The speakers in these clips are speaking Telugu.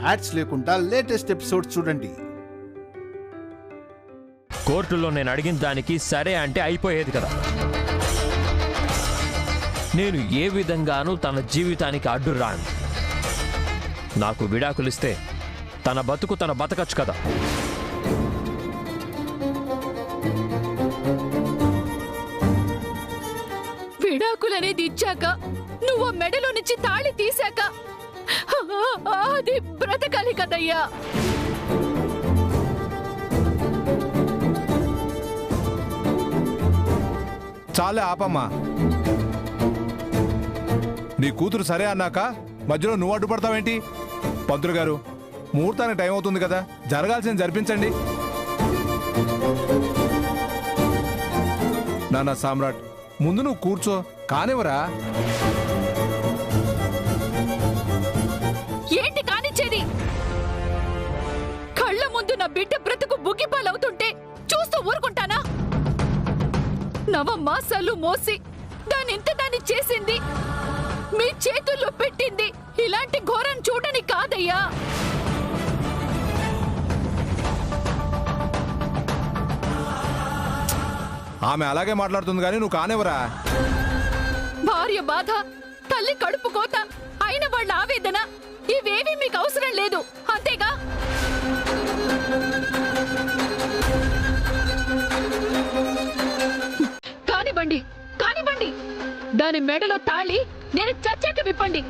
యాడ్స్ లేకుండా లేటెస్ట్ ఎపిసోడ్స్ చూడండి. కోర్టులో నేను అడిగిన దానికి సరే అంటే అయిపోయేది కదా. నేను ఏ విధంగానూ తన జీవితానికి అడ్డు రాను. నాకు విడాకులిస్తే తన బతుకు తన బతకచ్చు కదా. విడాకులనేది ఇచ్చాక, నువ్వు మెడలో నుంచి తాళి తీశాక అది బ్రతకాలి కదయ్యా. చాలే ఆపమ్మా. నీ కూతురు సరే అన్నాక మధ్యలో నువ్వు అడ్డుపడతావేంటి? పంతులు గారు, ముహూర్తానికి టైం అవుతుంది కదా, జరగాల్సింది జరిపించండి. నాన్న సామ్రాట్, ముందు నువ్వు కూర్చో, కానివరా. ఏంటి కానిచ్చేది? కళ్ళ ముందు నా బిడ్డ బ్రతుకు బుగ్గిపాలవుతుంటే చూస్తూ ఊరుకుంటానా? నవమాసాలు మోసి దాన్ని చేసింది, మీ చేతుల్లో పెట్టింది ఇలాంటి ఘోరం చూడని కాదయ్యా. ఆమె అలాగే మాట్లాడుతుంది కానీ నువ్వు కానివరా. భార్య బాధ, తల్లి కడుపు కోత, అయిన వాళ్ళ ఆవేదన ఇవేవి మీకు అవసరం లేదు, అంతేగా? కానివ్వండి, కానివ్వండి. దాని మెడలో తాళి నేను చచ్చాక విప్పండి.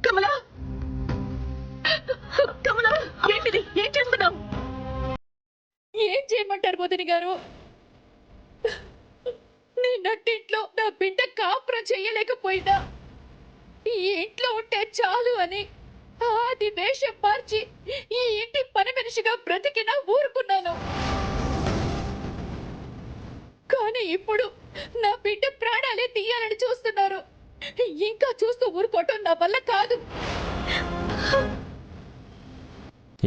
కమలా, కమలా, ఏంటిది? ఏం చేస్తున్నావు? ఏం చేయమంటారు వదిన గారు? నీ నట్టింట్లో నా బిడ్డ కాపురం చేయలేకపోయినా ఈ ఇంట్లో ఉంటే చాలు అని అది వేషం మార్చి ఈ ఇంటి పని మనిషిగా బ్రతికినా ఊరుకున్నాను. కానీ ఇప్పుడు నా బిడ్డ ప్రాణాలే తీయాలని చూస్తున్నారు. ఇంకా చూస్తూ ఊరుకోవటం నా వల్ల కాదు.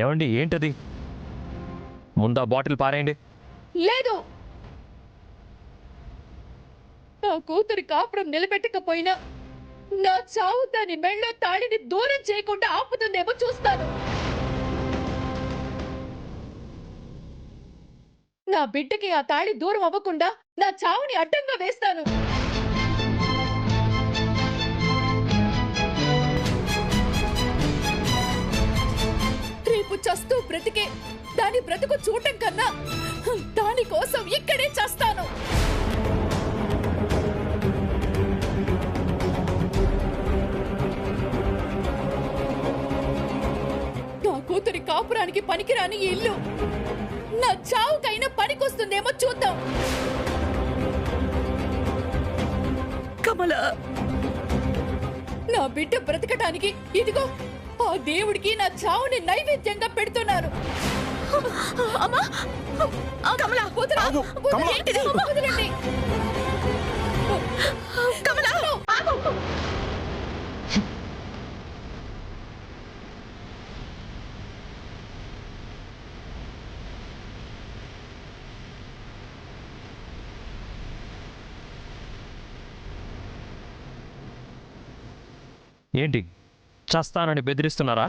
ఏమండి, ఏంటది? ముందా బాటిల్ పారేయండి. లేదు, నా కూతురి కాపురం నిలబెట్టకపోయినా నా చావు దాని మెళ్ళో తాళిని దూరం చేయకుండా ఆపుతుందేమో చూస్తాను. నా బిడ్డకి ఆ తాళి దూరం అవ్వకుండా నా చావుని అడ్డంగా వేస్తాను. రేపు చస్తూ బ్రతికే దాని బ్రతుకు చూడటం కన్నా దానికోసం ఇక్కడే చస్తాను. నా కూతురి కాపురానికి పనికిరాని ఇల్లు నా చావుకైనా పనికొస్తుందేమో చూద్దాం. కమలా, నా బిడ్డ బ్రతకటానికి ఇదిగో ఆ దేవుడికి నా చావుని నైవేద్యంగా పెడుతున్నారు. అమ్మా, కమలా, ఏంటిది? వదలండి. కమలా, ఏంటి, చస్తానని బెదిరిస్తున్నారా?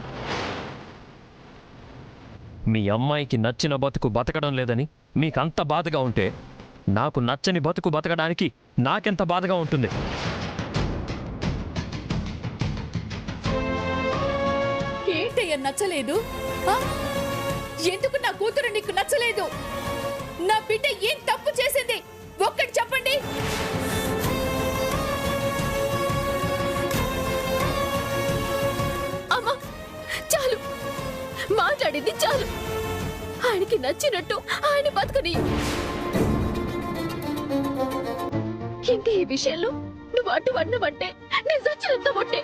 మీ అమ్మాయికి నచ్చిన బతుకు బతకడం లేదని మీకంత బాధగా ఉంటే నాకు నచ్చని బతుకు బతకడానికి నాకెంత బాధగా ఉంటుంది. ఏంటయ్యా నచ్చలేదు? ఎందుకు నా కూతురు నీకు నచ్చలేదు? నా బిడ్డ ఏం తప్పు చేసింది? ఒక్కటి చెప్పండి. అమ్మా, చాలు, మాట్లాడింది చాలు. ఆయనకి నచ్చినట్టు ఆయన బతుకుని. ఇంక ఈ విషయంలో నువ్వు అటు వన్నవంటే నేను చచ్చినంత ఉంటే.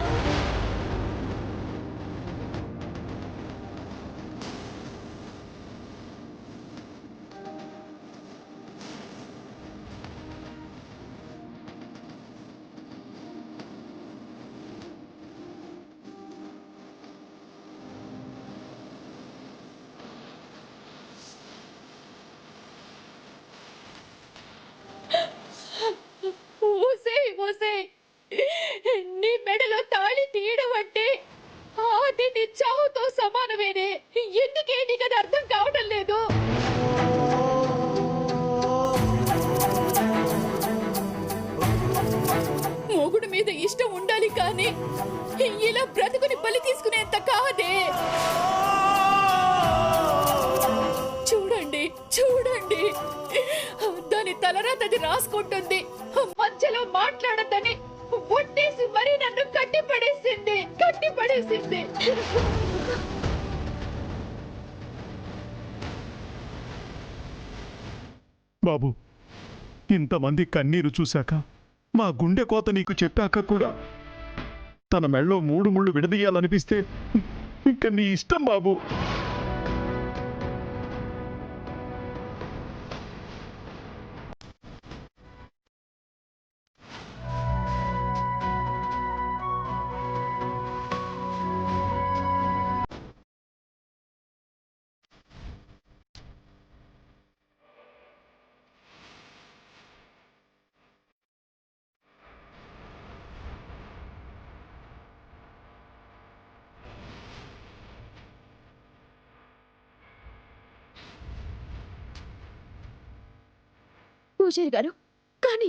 తరువాత రాసుకుంటుంది. మధ్యలో మాట్లాడద్దని ఒట్టేసి మరీ నన్ను కట్టిపడేసింది. బాబు, ఇంతమంది కన్నీరు చూశాక, మా గుండె కోత నీకు చెప్పాక కూడా తన మెళ్ళో 3 ముళ్ళు విడదీయాలనిపిస్తే ఇంక నీ ఇష్టం బాబు. పూజారి గారు, కానీ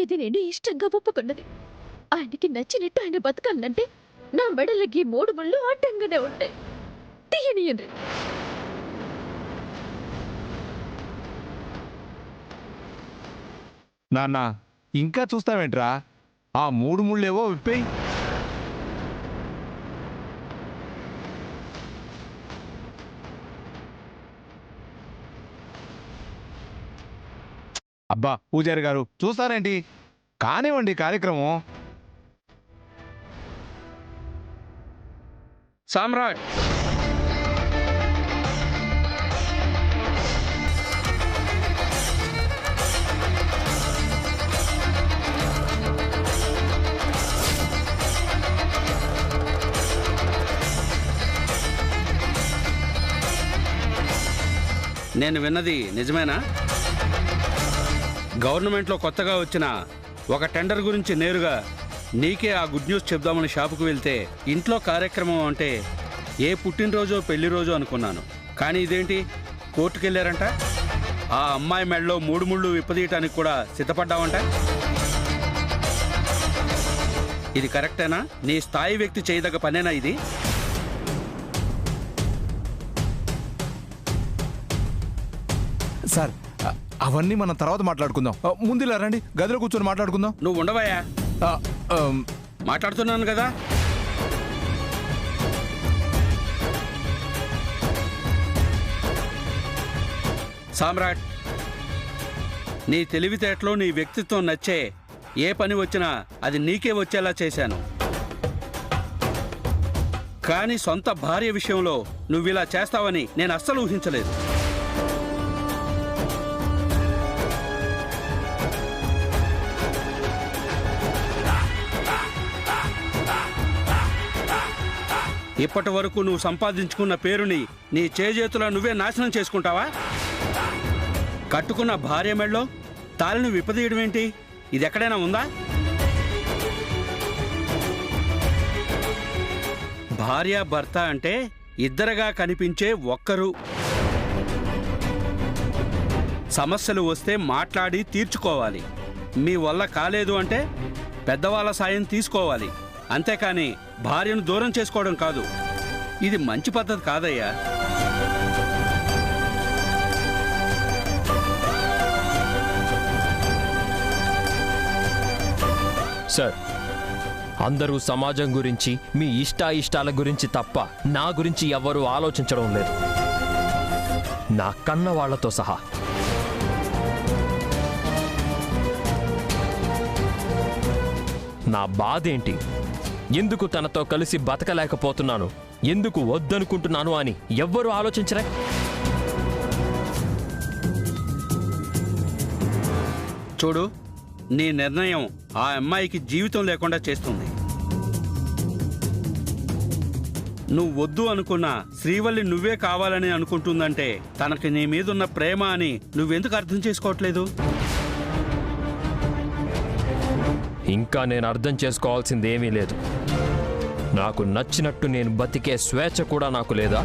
ఇది నేను ఇష్టంగా ఒప్పుకున్నది. ఆయనకి నచ్చినట్టు ఆయన బతకాలంటే నా మెడలకి 3 ముళ్ళు అడ్డంగానే ఉంటాయి. తీయనియండి. నాన్న ఇంకా చూస్తావేంట్రా? ఆ 3 ముళ్ళేవో విప్పేయి. అబ్బా పూజారి గారు, చూస్తారేంటి? కానివ్వండి కార్యక్రమం. సామ్రాట్, నేను విన్నది నిజమేనా? గవర్నమెంట్లో కొత్తగా వచ్చిన ఒక టెండర్ గురించి నేరుగా నీకే ఆ గుడ్ న్యూస్ చెప్దామని షాపుకు వెళ్తే ఇంట్లో కార్యక్రమం అంటే ఏ పుట్టినరోజో పెళ్లి రోజో అనుకున్నాను. కానీ ఇదేంటి, కోర్టుకెళ్ళారంట? ఆ అమ్మాయి మెడలో 3 ముళ్ళు విప్పదీయటానికి కూడా సిద్ధపడ్డావంట. ఇది కరెక్టేనా? నీ స్థాయి వ్యక్తి చేయదగ్గ పనేనా ఇది? సార్, అవన్నీ మనం తర్వాత మాట్లాడుకుందాం. ముందు ఇలా రండి, గదిలో కూర్చొని మాట్లాడుకుందాం. నువ్వు ఉండవయ్యా, మాట్లాడుతున్నాను కదా. సామ్రాట్, నీ తెలివితేటలో నీ వ్యక్తిత్వం నచ్చే ఏ పని వచ్చినా అది నీకే వచ్చేలా చేశాను. కానీ సొంత భార్య విషయంలో నువ్విలా చేస్తావని నేను అస్సలు ఊహించలేదు. ఇప్పటి వరకు నువ్వు సంపాదించుకున్న పేరుని నీ చేజేతులా నువ్వే నాశనం చేసుకుంటావా? కట్టుకున్న భార్య మెడలో తాళిని విప్పదీయడం ఏంటి? ఇది ఎక్కడైనా ఉందా? భార్య భర్త అంటే ఇద్దరుగా కనిపించే ఒక్కరు. సమస్యలు వస్తే మాట్లాడి తీర్చుకోవాలి. మీ వల్ల కాలేదు అంటే పెద్దవాళ్ళ సాయం తీసుకోవాలి. అంతేకాని భార్యను దూరం చేసుకోవడం కాదు. ఇది మంచి పద్ధతి కాదయ్యా. సార్, అందరూ సమాజం గురించి, మీ ఇష్టాయిష్టాల గురించి తప్ప నా గురించి ఎవ్వరూ ఆలోచించడం లేదు, నా కన్న వాళ్లతో సహా. నా బాధేంటి, ఎందుకు తనతో కలిసి బతకలేకపోతున్నాను, ఎందుకు వద్దనుకుంటున్నాను అని ఎవ్వరూ ఆలోచించరే. చూడు, నీ నిర్ణయం ఆ అమ్మాయికి జీవితం లేకుండా చేస్తుంది. నువ్వు వద్దు అనుకున్నా శ్రీవల్లి నువ్వే కావాలని అనుకుంటుందంటే తనకి నీ మీదున్న ప్రేమ అని నువ్వెందుకు అర్థం చేసుకోవట్లేదు? ఇంకా నేను అర్థం చేసుకోవాల్సిందేమీ లేదు. నాకు నచ్చినట్టు నేను బతికే స్వేచ్ఛ కూడా నాకు లేదా?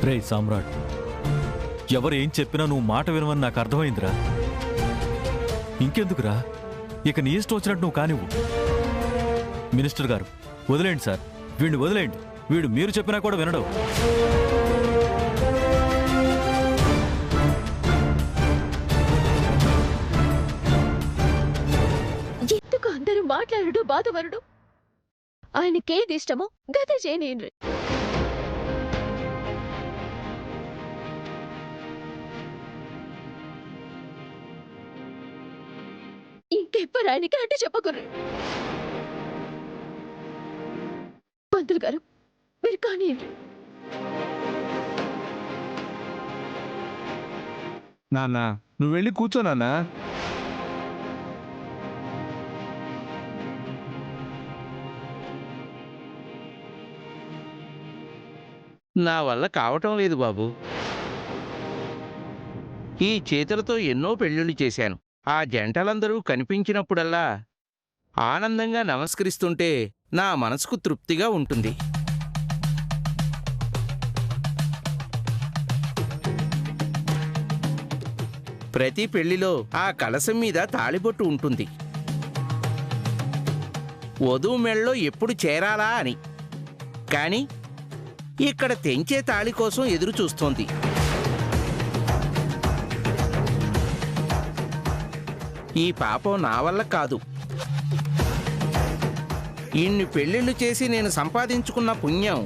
రే సామ్రాట్, ఎవరు ఏం చెప్పినా నువ్వు మాట వినవని నాకు అర్థమైందిరా. ఇంకెందుకురా, ఇక నీ ఇష్టం వచ్చినట్టు నువ్వు కానివ్వు. మినిస్టర్ గారు, వదిలేండి సార్, వీడిని వదిలేండి. వీడు మీరు చెప్పినా కూడా వినడు. మాట్లాడడు బాధపడడు. ఆయనకేది ఇష్టమో గదే చేయనియండ్రి. ఇంకెవ్వరు ఆయనకి అంటే చెప్పకుర్రి. పంతులు గారు మీరు కానియండి. నాన్న నువ్వు వెళ్ళి కూర్చో నాన్న. నా వల్ల కావటం లేదు బాబు. ఈ చేతులతో ఎన్నో పెళ్ళిళ్ళు చేశాను. ఆ జంటలందరూ కనిపించినప్పుడల్లా ఆనందంగా నమస్కరిస్తుంటే నా మనసుకు తృప్తిగా ఉంటుంది. ప్రతి పెళ్లిలో ఆ కలశం మీద తాళిబొట్టు ఉంటుంది. వధువు మెళ్ళలో ఎప్పుడు చేరాలా అని. కానీ ఇక్కడ తెంచే తాళి కోసం ఎదురు చూస్తోంది. ఈ పాపం నా వల్ల కాదు. ఇన్ని పెళ్ళిళ్ళు చేసి నేను సంపాదించుకున్న పుణ్యం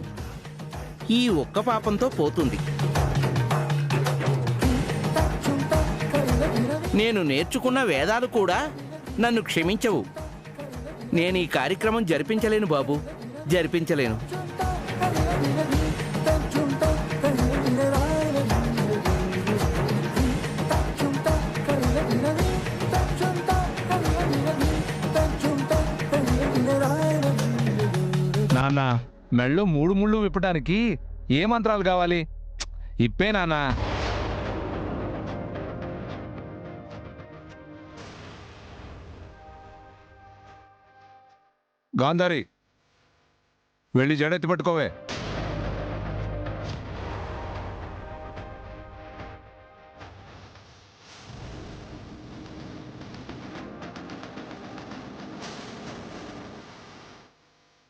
ఈ ఒక్క పాపంతో పోతుంది. నేను నేర్చుకున్న వేదాలు కూడా నన్ను క్షమించవు. నేను ఈ కార్యక్రమం జరిపించలేను బాబు, జరిపించలేను. నాన్న మెళ్ళో 3 ముళ్ళు విప్పడానికి ఏ మంత్రాలు కావాలి? ఇప్పే నాన్న. గాంధారి వెళ్ళి జడెత్తి పట్టుకోవే.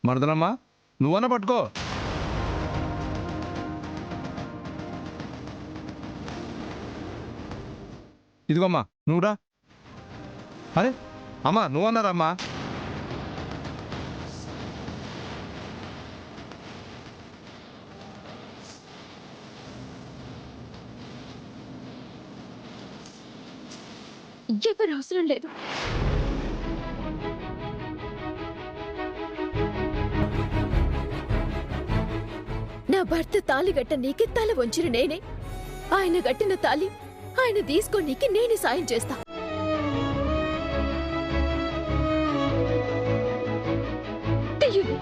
మరదనమ్మా నువ్వన్నా పట్టుకో. ఇదిగోమ్మా నువ్వురా. అరే అమ్మా నువ్వన్నారమ్మా. ఎవరు అవసరం లేదు. నా భర్త తాళి గట్ట నీకి తల వంచిన నేనే. ఆయన గట్టిన తాళి ఆయన తీసుకోనీకి నేనే సాయం చేస్తా. తీయుని.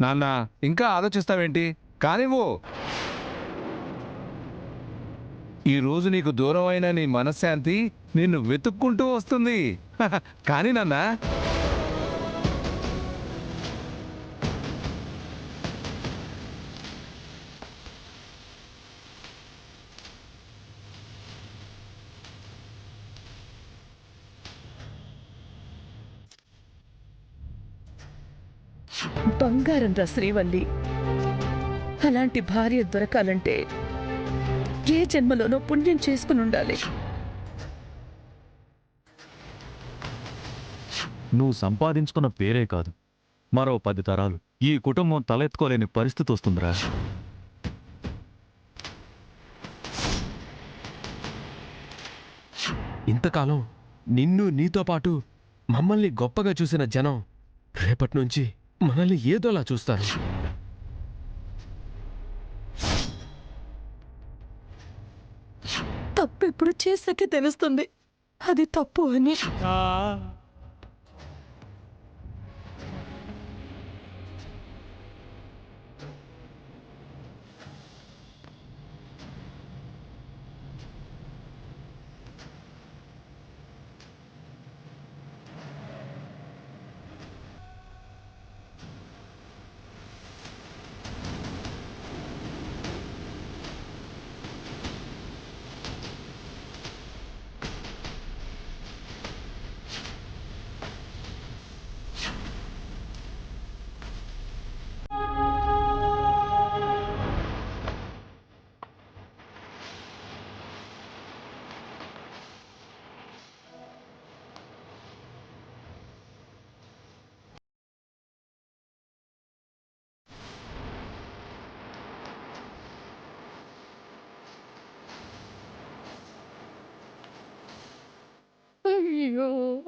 నాన్న ఇంకా ఆలోచిస్తావేంటి? కానివ్వు. ఈరోజు నీకు దూరమైన నీ మనశ్శాంతి నిన్ను వెతుక్కుంటూ వస్తుంది. కానీ నాన్న బంగారం రా శ్రీవల్లి. అలాంటి భార్య దొరకాలంటే ఏ జన్మలోనో పుణ్యం చేసుకుని ఉండాలి. నువ్వు సంపాదించుకున్న పేరే కాదు, మరో 10 తరాలు ఈ కుటుంబం తలెత్తుకోలేని పరిస్థితి వస్తుందిరా. ఇంతకాలం నిన్ను నీతో పాటు మమ్మల్ని గొప్పగా చూసిన జనం రేపటి నుంచి మనల్ని ఏదోలా చూస్తారు. తప్పు ఎప్పుడు చేసాకే తెలుస్తుంది అది తప్పు అని.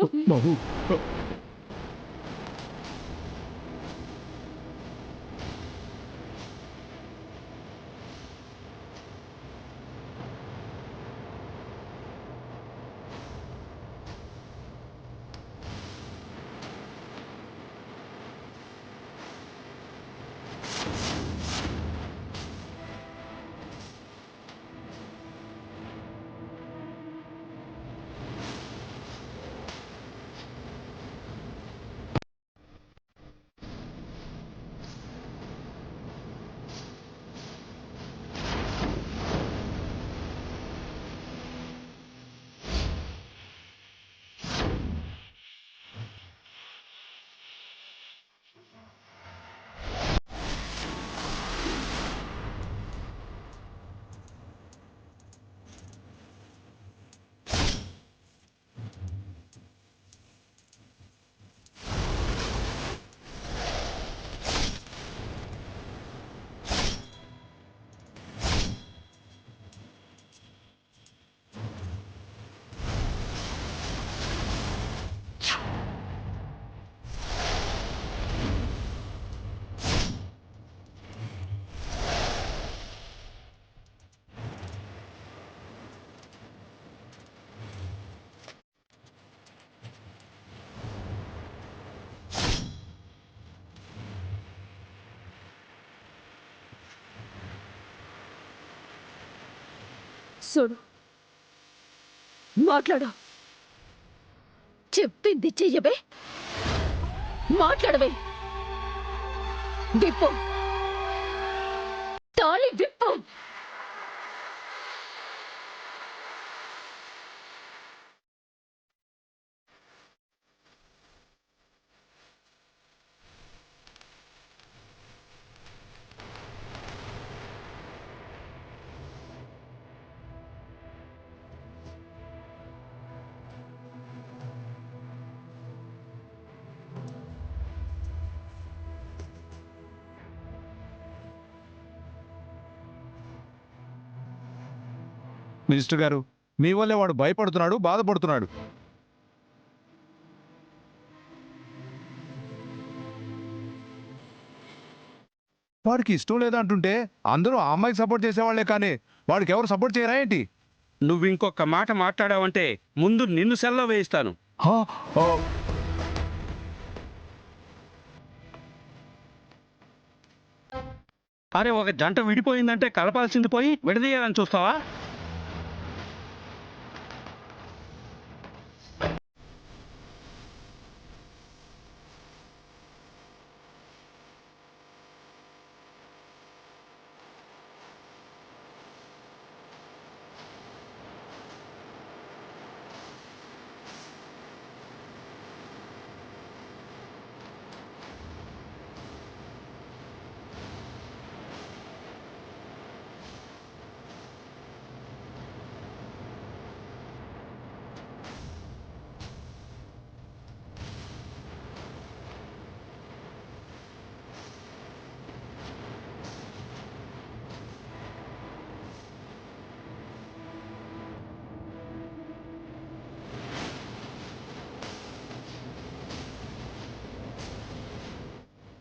బాబు చూడు, మాట్లాడు. చెప్పింది చెయ్యబే. మాట్లాడవే. విప్పు. తాళి విప్పు. మినిస్టర్ గారు, మీ వల్లే వాడు భయపడుతున్నాడు, బాధపడుతున్నాడు. వాడికి ఇష్టం లేదా అంటుంటే అందరూ ఆ అమ్మాయికి సపోర్ట్ చేసేవాళ్లే, కానీ వాడికి ఎవరు సపోర్ట్ చేయరా ఏంటి? నువ్వు ఇంకొక మాట మాట్లాడావంటే ముందు నిన్ను సెల్లో వేయిస్తాను. హా, ఓ, అరే, ఒక జంట విడిపోయిందంటే కలపాల్సింది పోయి విడదీయాలని చూస్తావా?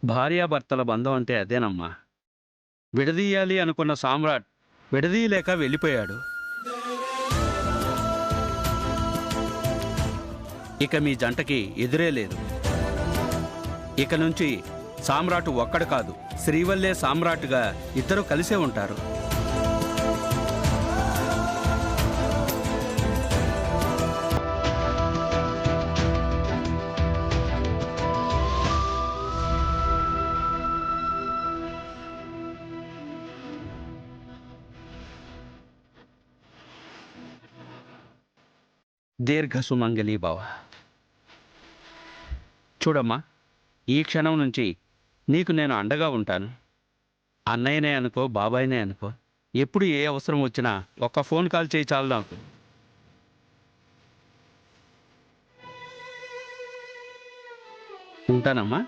భార్యాభర్తల బంధం అంటే అదేనమ్మా. విడదీయాలి అనుకున్న సామ్రాట్ విడదీయలేక వెళ్ళిపోయాడు. ఇక మీ జంటకి ఎదురే లేదు. ఇక నుంచి సామ్రాట్ ఒక్కడు కాదు, శ్రీవల్లే సామ్రాట్గా ఇద్దరు కలిసే ఉంటారు. దీర్ఘ సుమంగళి భవ. చూడమ్మా, ఈ క్షణం నుంచి నీకు నేను అండగా ఉంటాను. అన్నయ్యనే అనుకో, బాబాయ్నే అనుకో, ఎప్పుడు ఏ అవసరం వచ్చినా ఒక్క ఫోన్ కాల్ చేయి చాలు నాకు. ఉంటానమ్మా.